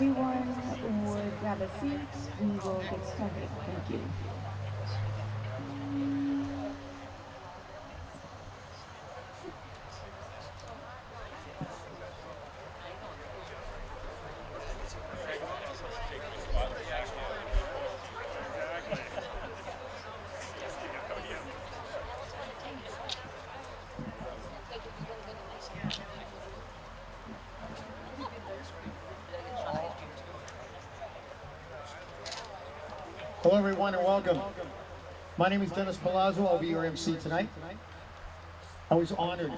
everyone would grab a seat, we will get started. Thank you. Hello everyone and welcome. My name is Dennis Palazzo. I'll be your MC tonight. I was honored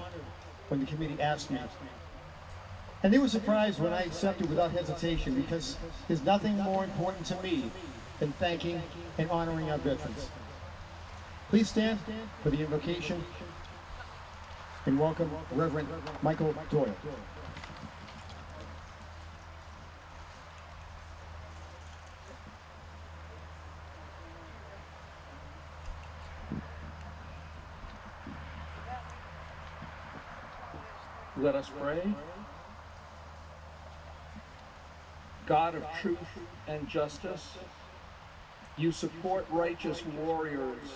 when the committee asked me. And they were surprised when I accepted without hesitation because there's nothing more important to me than thanking and honoring our veterans. Please stand for the invocation and welcome Reverend Michael Doyle. Let us pray. God of truth and justice, you support righteous warriors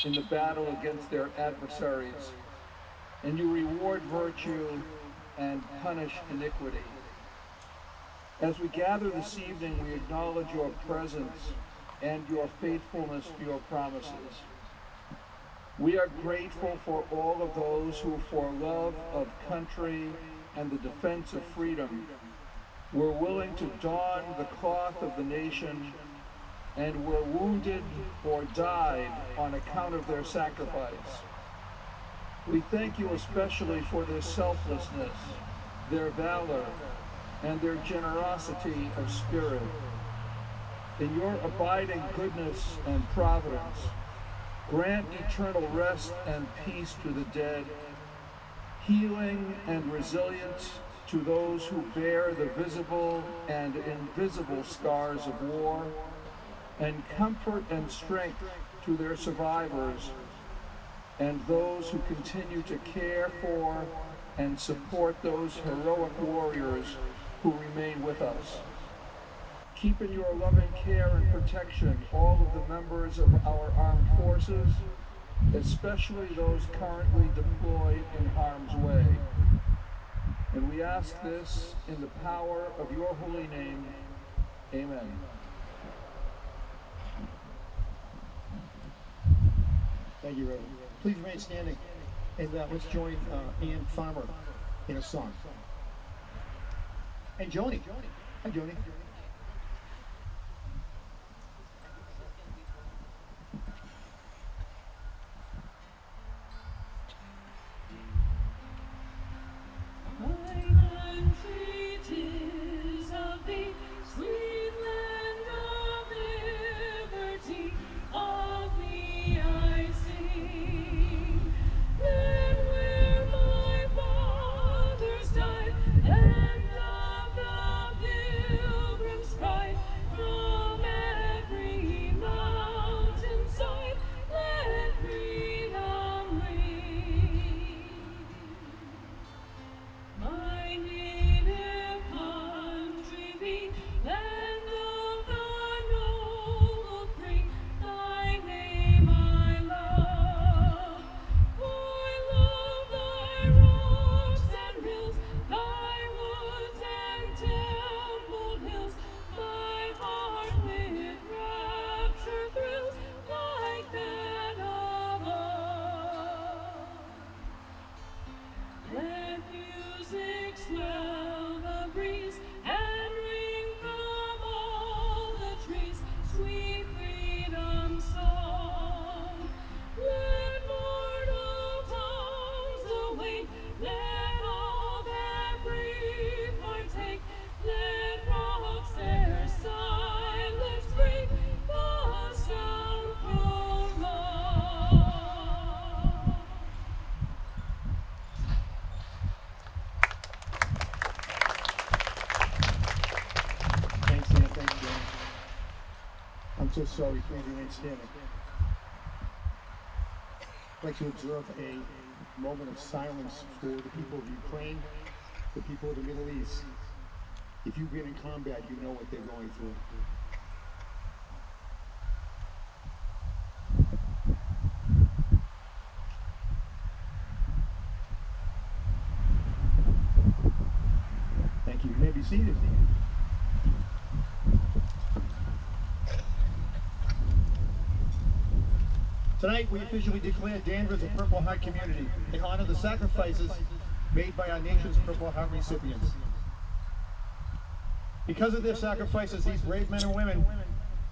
in the battle against their adversaries, and you reward virtue and punish iniquity. As we gather this evening, we acknowledge your presence and your faithfulness to your promises. We are grateful for all of those who, for love of country and the defense of freedom, were willing to don the cloth of the nation and were wounded or died on account of their sacrifice. We thank you especially for their selflessness, their valor, and their generosity of spirit. In your abiding goodness and providence, grant eternal rest and peace to the dead, healing and resilience to those who bear the visible and invisible scars of war, and comfort and strength to their survivors and those who continue to care for and support those heroic warriors who remain with us. Keep in your loving care and protection all of the members of our armed forces, especially those currently deployed in harm's way. And we ask this in the power of your holy name. Amen. Thank you, Reverend. Please remain standing and let's join Ann Farmer in a song. And Joni. Hi, Joni. I'm so sorry, please remain standing. I'd like to observe a moment of silence for the people of Ukraine, the people of the Middle East. If you've been in combat, you know what they're going through. Thank you. You may be seated. Tonight, we officially declare Danvers a Purple Heart community in honor of the sacrifices made by our nation's Purple Heart recipients. Because of their sacrifices, these brave men and women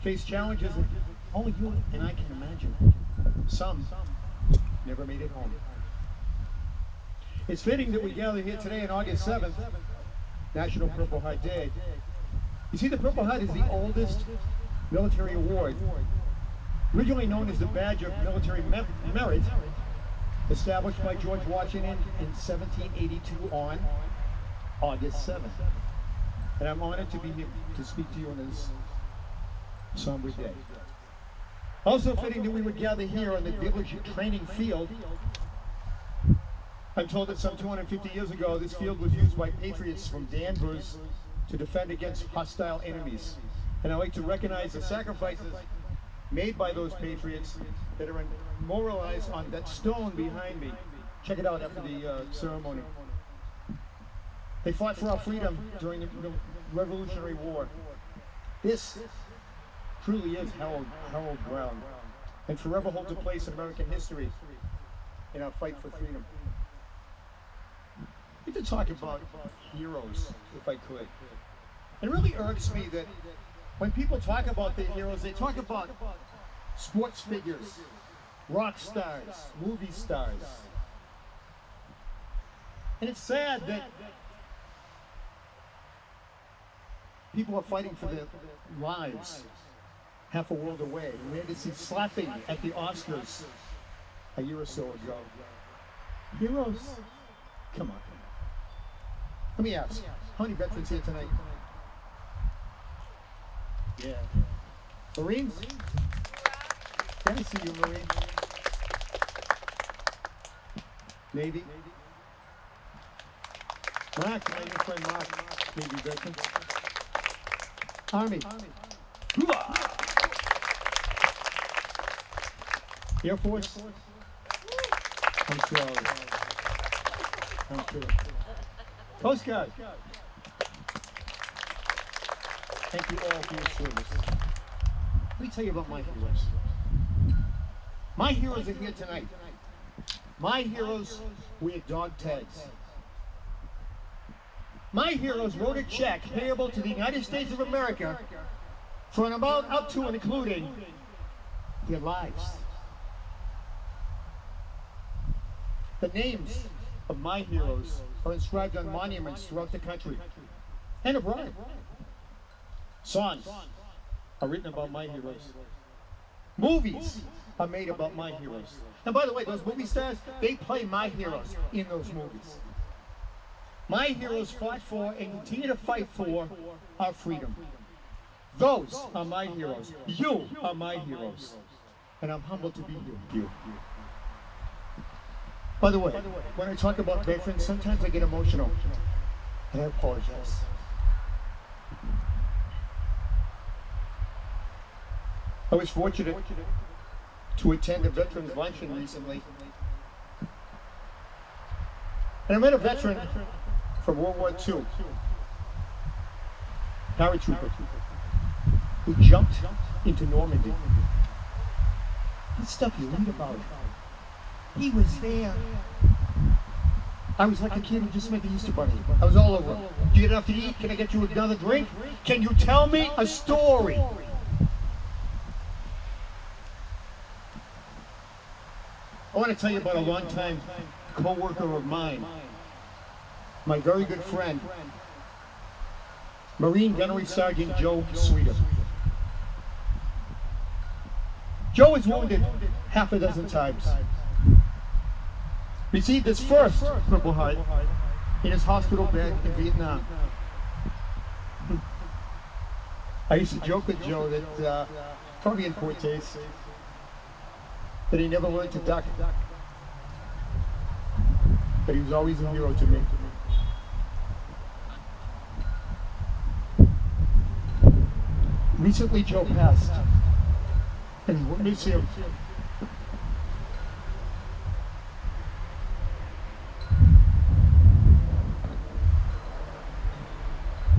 face challenges that only you and I can imagine. Some never made it home. It's fitting that we gather here today on August 7th, National Purple Heart Day. You see, the Purple Heart is the oldest military award, originally known as the Badge of Military Merit, established by George Washington in 1782 on August 7th. And I'm honored to be here to speak to you on this somber day. Also fitting that we would gather here on the village training field. I'm told that some 250 years ago, this field was used by patriots from Danvers to defend against hostile enemies. And I'd like to recognize the sacrifices made by those patriots that are memorialized on that stone behind me. Check it out after the ceremony. They fought for our freedom during the Revolutionary War. This truly is hallowed ground and forever holds a place in American history in our fight for freedom. I'd like to talk about heroes, if I could. It really irks me that when people talk about their heroes, they talk about sports figures, rock stars, movie stars. And it's sad that people are fighting for their lives half a world away. We had to see slapping at the Oscars a year or so ago. Heroes? Come on. Let me ask, how many veterans here tonight? Yeah. Marines? Can I see you, Marine? Navy? Mark, my new friend Mark, Navy veteran. Army? Air Force? I'm sorry. I'm sure. Coast Guard? Thank you all for your service. Let me tell you about my heroes. My heroes are here tonight. My heroes wear dog tags. My heroes wrote a check payable to the United States of America for an amount up to and including their lives. The names of my heroes are inscribed on monuments throughout the country and abroad. Songs are written about my heroes. Movies are made about my heroes. And by the way, those movie stars, they play my heroes in those movies. My heroes fought for and continue to fight for our freedom. Those are my heroes. You are my heroes. And I'm humbled to be here with you. By the way, when I talk about veterans, sometimes I get emotional. And I apologize. I was fortunate to attend a veterans luncheon recently. And I met a veteran from World War II, paratrooper, who jumped into Normandy. This stuff you read about. He was there. I was like a kid who just met the Easter Bunny. I was all over. Do you get enough to eat? Can I get you another drink? Can you tell me a story? I want to tell you about a longtime co-worker of mine, my very good friend, Marine Gunnery Sergeant Joe Sweeter. Joe was wounded half a dozen times. Received his first Purple Heart in his hospital bed in Vietnam. I used to joke with Joe that, probably in poor taste, that he never learned to duck. But he was always a hero to me. Recently, Joe passed, and we'll miss him.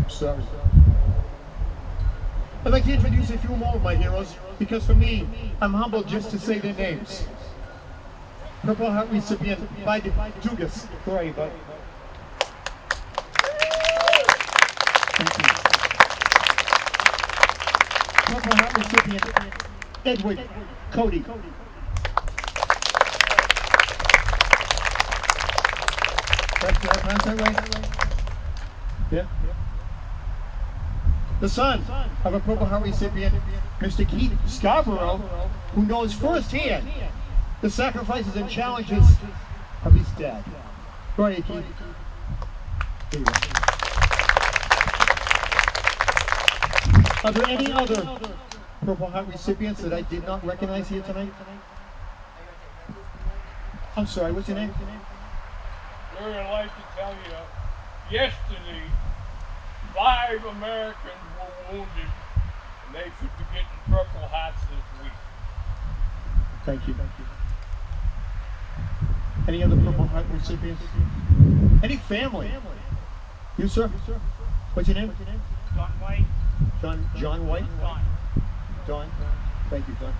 Sorry. I'd like to introduce a few more of my heroes, because for me, I'm humbled just to say their names. Purple Heart recipient by Dugas. Where are you, bud? Thank you. Purple Heart recipient Edward Cody. That's that right? Yeah. The son of a Purple Heart recipient, Mr. Keith Scarborough, who knows firsthand the sacrifices and challenges of his dad. Go ahead, Keith. There you go. Are there any other Purple Heart recipients that I did not recognize here tonight? I'm sorry, what's your name? Sir, I'd like to tell you, yesterday, 5 Americans were wounded, and they should be getting Purple Hearts this week. Thank you. Any other Purple Heart recipients? Any family? You, sir? What's your name? John White. John White? Don. Don? Thank you, Don.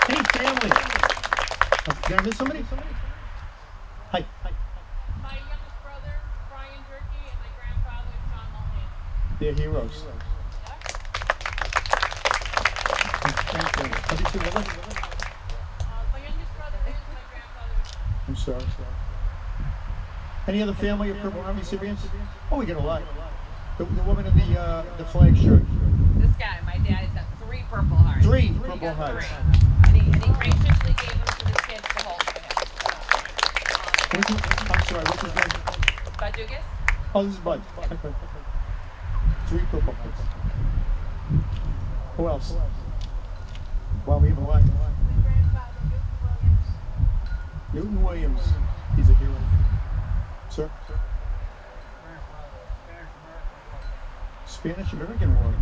Any family? Did I miss somebody? Hi. My youngest brother, Brian Jerky, and my grandfather, John Mulhane. They're heroes. Thank you. Are these two living? My youngest brother is my grandfather. I'm sorry. Any other family of Purple Heart recipients? Oh, we get a lot. The woman in the flag shirt. This guy, my dad, has got 3 Purple Hearts. 3 He Purple got Hearts. 3. And he graciously gave them to the kids to hold for him. I'm sorry, what's his name? Bud Dugas? Oh, this is Bud. Okay. 3 Purple Hearts. Who else? Wow, we have a lot. My grandfather, Newton Williams. He's a hero. Sir? Spanish American War.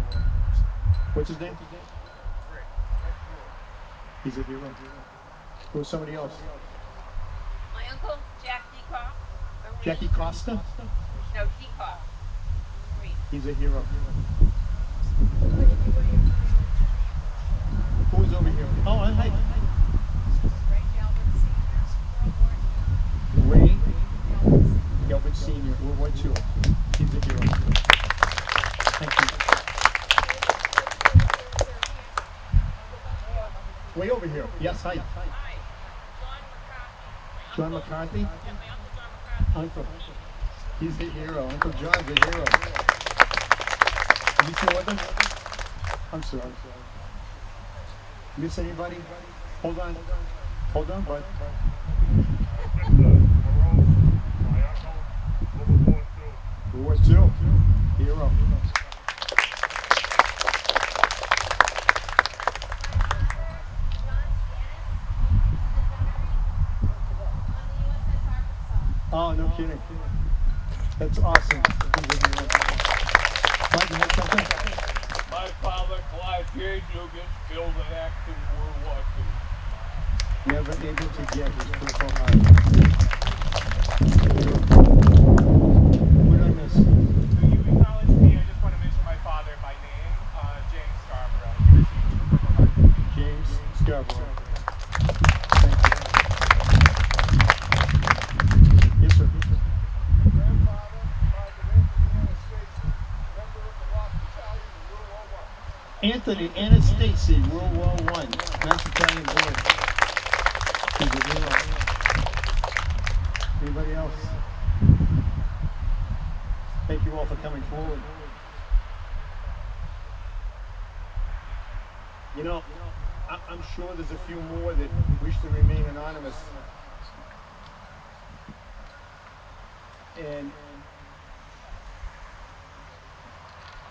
What's his name? He's a hero. Who's somebody else? My uncle, Jack Decoff. Jackie Costa? No, Decoff. He's a hero. Who's over here? Oh, hi. Ray Gilbert Sr., World War II. He's a hero. Thank you. Way over here. Yes, hi. Hi. John McCarthy? Yeah, my uncle John McCarthy. Uncle. He's a hero. Uncle John's a hero. Are you still with us? I'm sorry. Miss anybody? Hold on. Hold on, bud. World War II. Hero. Oh, no kidding. That's awesome. Mike, you have something? My father, Clive J. Dugas, killed an active World War II. Never able to get his Purple Heart. What did I miss? So you acknowledged me. I just want to mention my father by name, James Scarborough. He received the Purple Heart. James Scarborough. Thank you. Yes, sir. My grandfather, Private Anthony Anastasia, World War I. Anthony Anastasia, World War I, Mass Italian boy. He's a hero. Anybody else? Thank you all for coming forward. You know, I'm sure there's a few more that wish to remain anonymous. And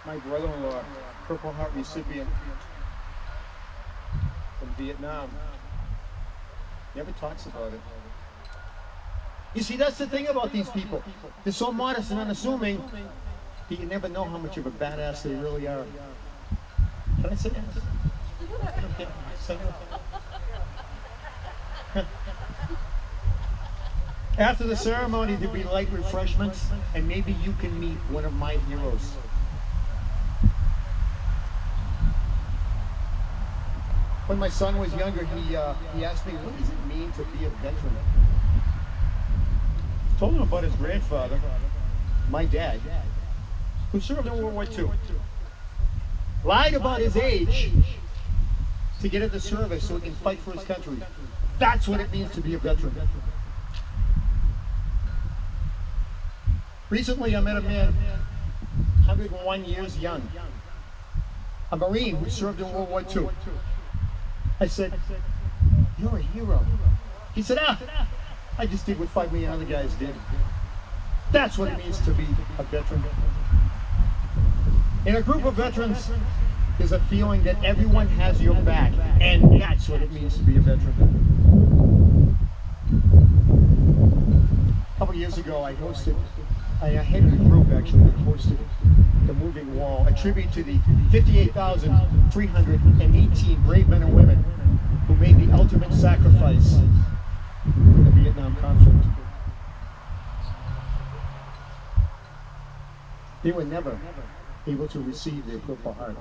my brother-in-law, Purple Heart recipient from Vietnam, never talks about it. You see, that's the thing about these people. They're so modest and unassuming, You never know how much of a badass they really are. Can I say ass? Okay, say no. After the ceremony, there'll be light refreshments, and maybe you can meet one of my heroes. When my son was younger, he asked me, what does it mean to be a veteran? Told him about his grandfather, my dad, who served in World War II. Lied about his age to get into service so he can fight for his country. That's what it means to be a veteran. Recently, I met a man, 101 years young, a Marine who served in World War II. I said, you're a hero. He said, I just did what 5 million other guys did. That's what it means to be a veteran. In a group of veterans, there's a feeling that everyone has your back, and that's what it means to be a veteran. A couple years ago, I headed a group actually that hosted The Moving Wall, a tribute to the 58,318 brave men and women who made the ultimate sacrifice in the Vietnam conflict. They were never able to receive their Purple Heart.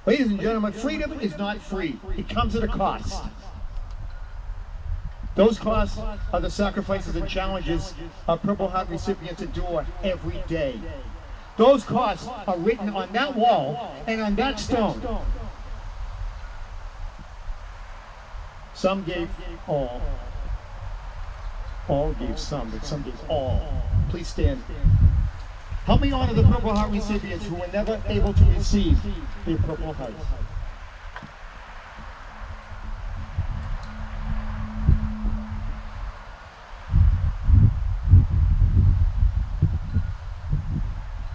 Ladies and gentlemen, freedom is not free. It comes at a cost. Those costs are the sacrifices and challenges our Purple Heart recipients endure every day. Those costs are written on that wall and on that stone. Some gave all. All gave some, but some gave all. Please stand. Help me honor the Purple Heart recipients who were never able to receive their Purple Hearts.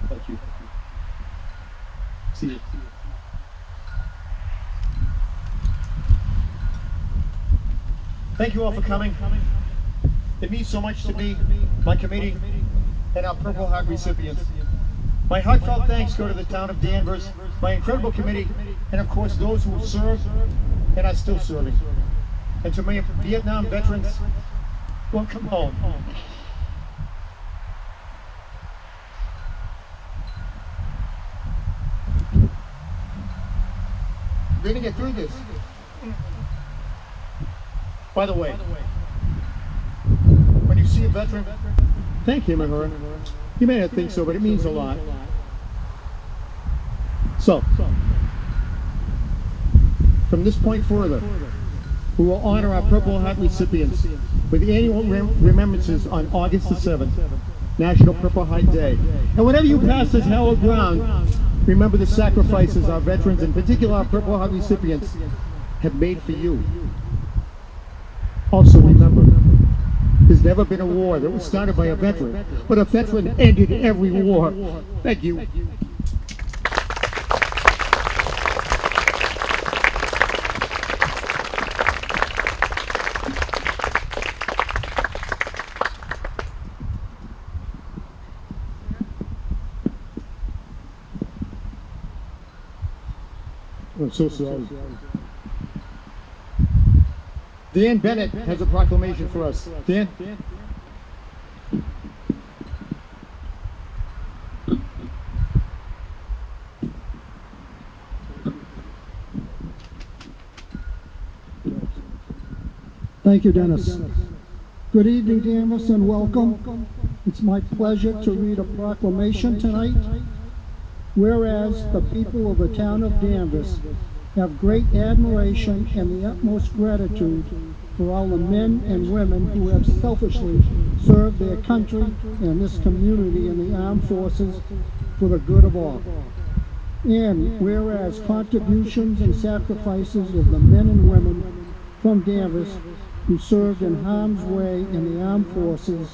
Thank you. See you. Thank you all for coming. It means so much to me, my committee, and our Purple Heart recipients. My heartfelt thanks go to the town of Danvers, my incredible committee, and of course those who served and are still serving. And to my Vietnam veterans, welcome home. We're going to get through this. By the way, when you see a veteran, thank him or her. You may not think so, but it means a lot. So, from this point further, we will honor our Purple Heart recipients with annual remembrances on August the 7th, National Purple Heart Day. And whenever you pass this hallowed ground, remember the sacrifices our veterans, in particular our Purple Heart recipients, have made for you. Also remember, there's never been a war that was started by a veteran, but a veteran ended every war. Thank you. I'm so sorry. Dan Bennett has a proclamation for us. Dan? Thank you, Dennis. Good evening, Danvers, and welcome. It's my pleasure to read a proclamation tonight. Whereas the people of the town of Danvers have great admiration and the utmost gratitude for all the men and women who have selfishly served their country and this community in the armed forces for the good of all. And whereas contributions and sacrifices of the men and women from Danvers who served in harm's way in the armed forces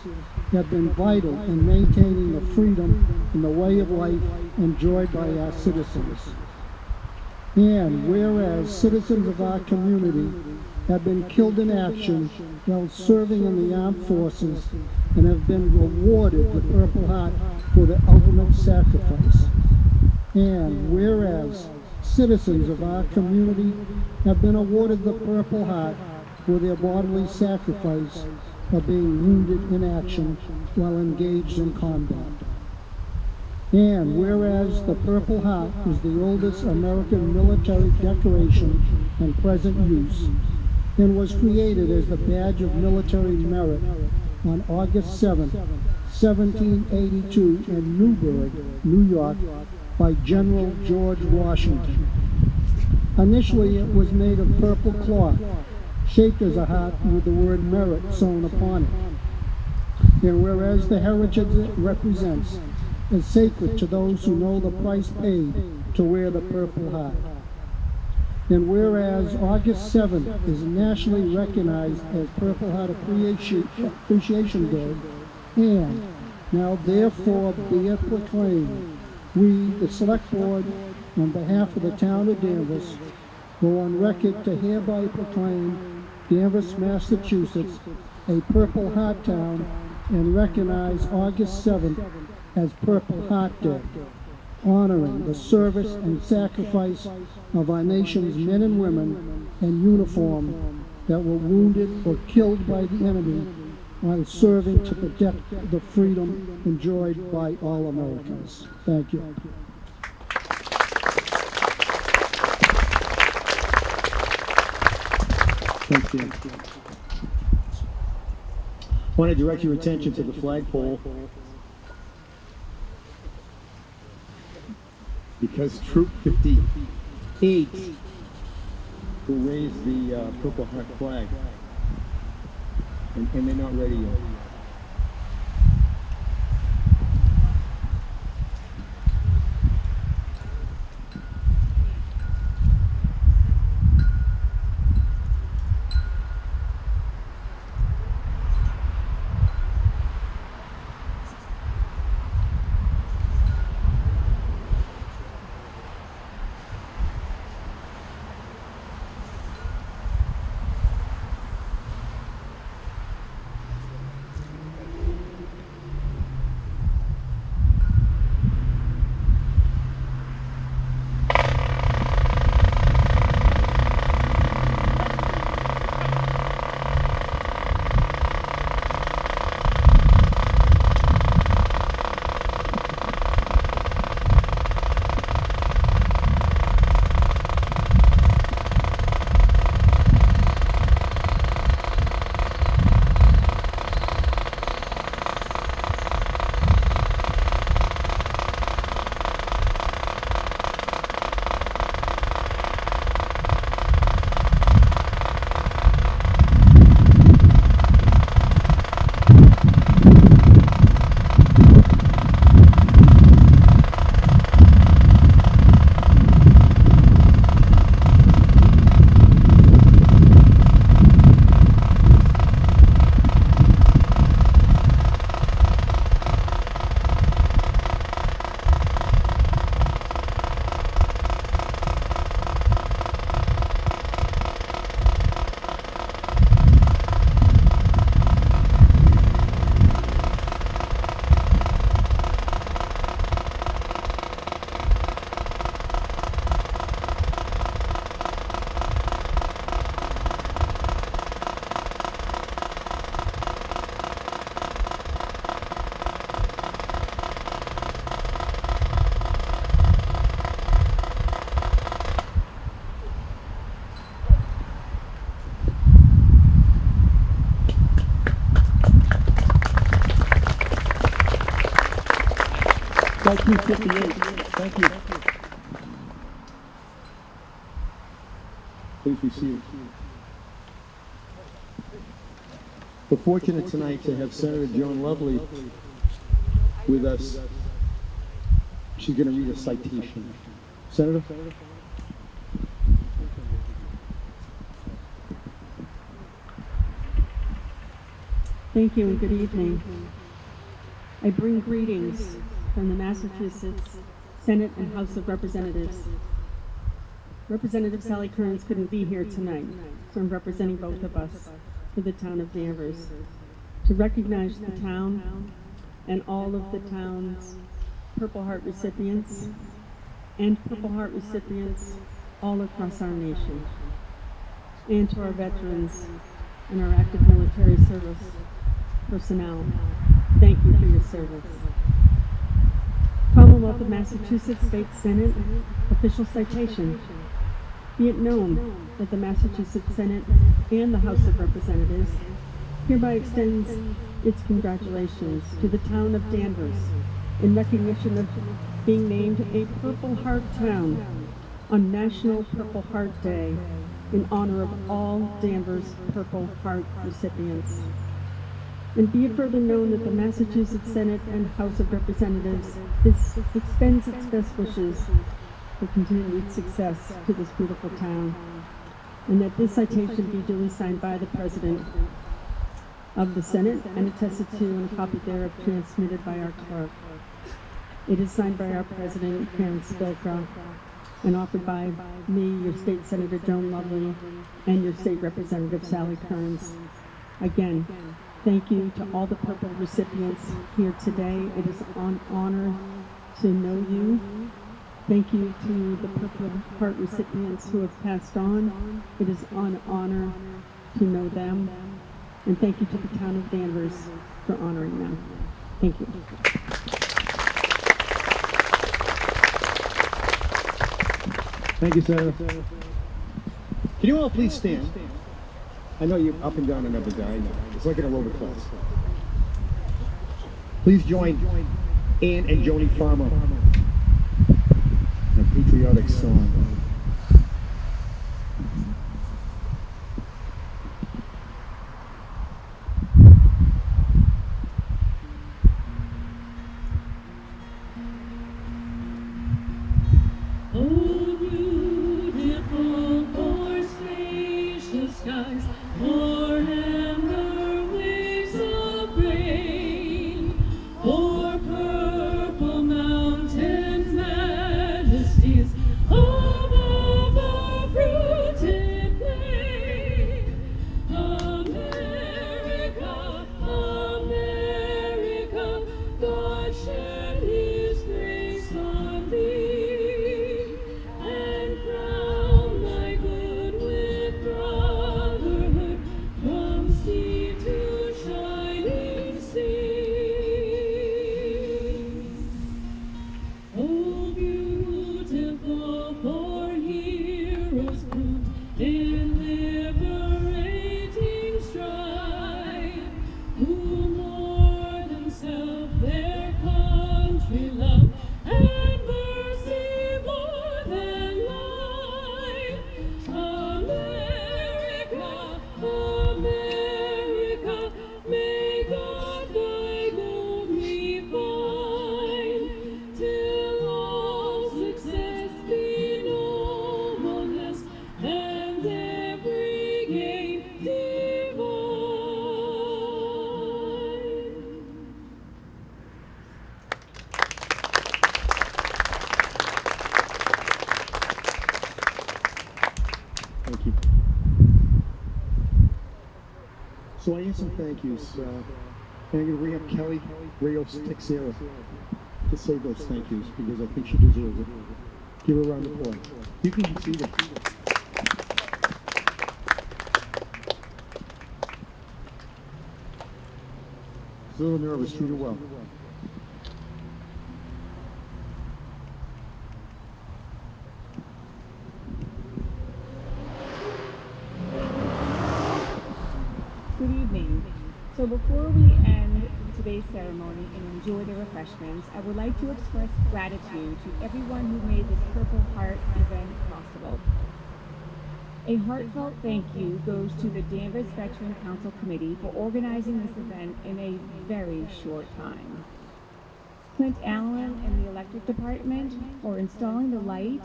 have been vital in maintaining the freedom and the way of life enjoyed by our citizens. And whereas citizens of our community have been killed in action while serving in the armed forces, and have been rewarded the Purple Heart for their ultimate sacrifice. And whereas citizens of our community have been awarded the Purple Heart for their bodily sacrifice of being wounded in action while engaged in combat. And whereas the Purple Heart is the oldest American military decoration in present use and was created as the badge of military merit on August 7, 1782 in Newburgh, New York, by General George Washington. Initially, it was made of purple cloth, shaped as a heart with the word merit sewn upon it. And whereas the heritage it represents is sacred to those who know the price paid to wear the Purple Heart. And whereas August 7th is nationally recognized as Purple Heart Appreciation Day, and now therefore be it proclaimed, we, the Select Board, on behalf of the town of Danvers, go on record to hereby proclaim Danvers, Massachusetts, a Purple Heart town, and recognize August 7th as Purple Heart Day, honoring the service and sacrifice of our nation's men and women in uniform that were wounded or killed by the enemy while serving to protect the freedom enjoyed by all Americans. Thank you. Thank you. I want to direct your attention to the flagpole because Troop 58 will raise the Purple Heart flag, and they're not ready yet. Thank you, 58. Thank you. Please be seated. We're fortunate tonight to have Senator Joan Lovely with us. She's going to read a citation. Senator? Thank you and good evening. I bring greetings from the Massachusetts Senate and House of Representatives. Representative Sally Kearns couldn't be here tonight, so I'm representing both of us for the town of Danvers. to recognize the town and all of the town's Purple Heart recipients and Purple Heart recipients all across our nation, and to our veterans and our active military service personnel. Thank you for your service. Commonwealth of Massachusetts State Senate official citation. Be it known that the Massachusetts Senate and the House of Representatives hereby extends its congratulations to the town of Danvers in recognition of being named a Purple Heart town on National Purple Heart Day in honor of all Danvers Purple Heart recipients. And be it further known that the Massachusetts Senate and House of Representatives extends its best wishes for continued success to this beautiful town, and that this citation be duly signed by the President of the Senate and attested to and a copy thereof transmitted by our clerk. It is signed by our President, Karen Spilka, and offered by me, your State Senator Joan Lovely, and your State Representative Sally Kearns. Again, thank you to all the Purple recipients here today. It is an honor to know you. Thank you to the Purple Heart recipients who have passed on. It is an honor to know them. And thank you to the town of Danvers for honoring them. Thank you. Thank you, Senator. Can you all please stand? I know you're up and down and up and down. I know. It's like an aerobic class. Please join Ann and Joni Farmer in a patriotic song. Thank you. So I have some thank yous. And I'm going to bring up Kelly Rios Texera to say those thank yous because I think she deserves it. Give her a round of applause. You can be seated. A little nervous, treat her well. Good evening. So before we end today's ceremony and enjoy the refreshments, I would like to express gratitude to everyone who made this Purple Heart event possible. A heartfelt thank you goes to the Danvers Veteran Council Committee for organizing this event in a very short time. Clint Allen and the Electric Department for installing the light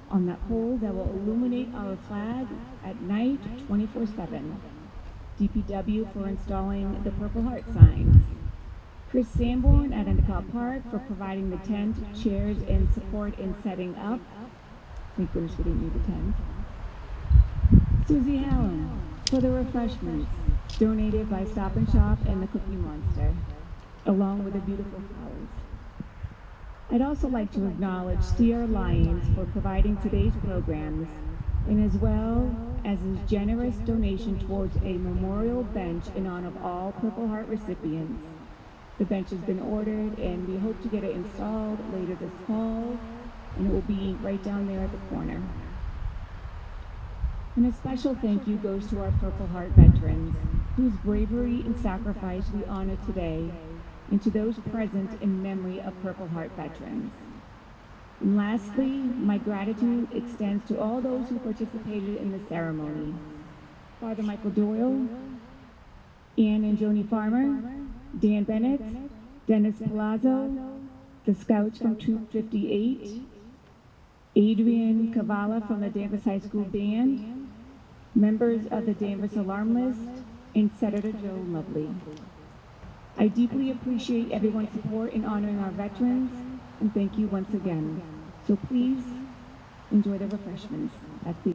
on that pole that will illuminate our flag at night 24/7. DPW for installing the Purple Heart signs. Chris Sanborn at Endicott Park for providing the tent, chairs, and support in setting up. Thank goodness we didn't need the tent. Susie Allen for the refreshments. donated by Stop and Shop and the Cookie Monster, along with the beautiful flowers. I'd also like to acknowledge C.R. Lyons for providing today's programs, and as well as his generous donation towards a memorial bench in honor of all Purple Heart recipients. The bench has been ordered, and we hope to get it installed later this fall, and it will be right down there at the corner. And a special thank you goes to our Purple Heart veterans, whose bravery and sacrifice we honor today, and to those present in memory of Purple Heart veterans. And lastly, my gratitude extends to all those who participated in the ceremony. Father Michael Doyle, Ann and Joni Farmer, Dan Bennett, Dennis Palazzo, the Scouts from Troop 58, Adrian Cavala from the Danvers High School Band, members of the Danvers Alarm List, and Senator Joe Lovely. I deeply appreciate everyone's support in honoring our veterans, and thank you once again. So please enjoy the refreshments at the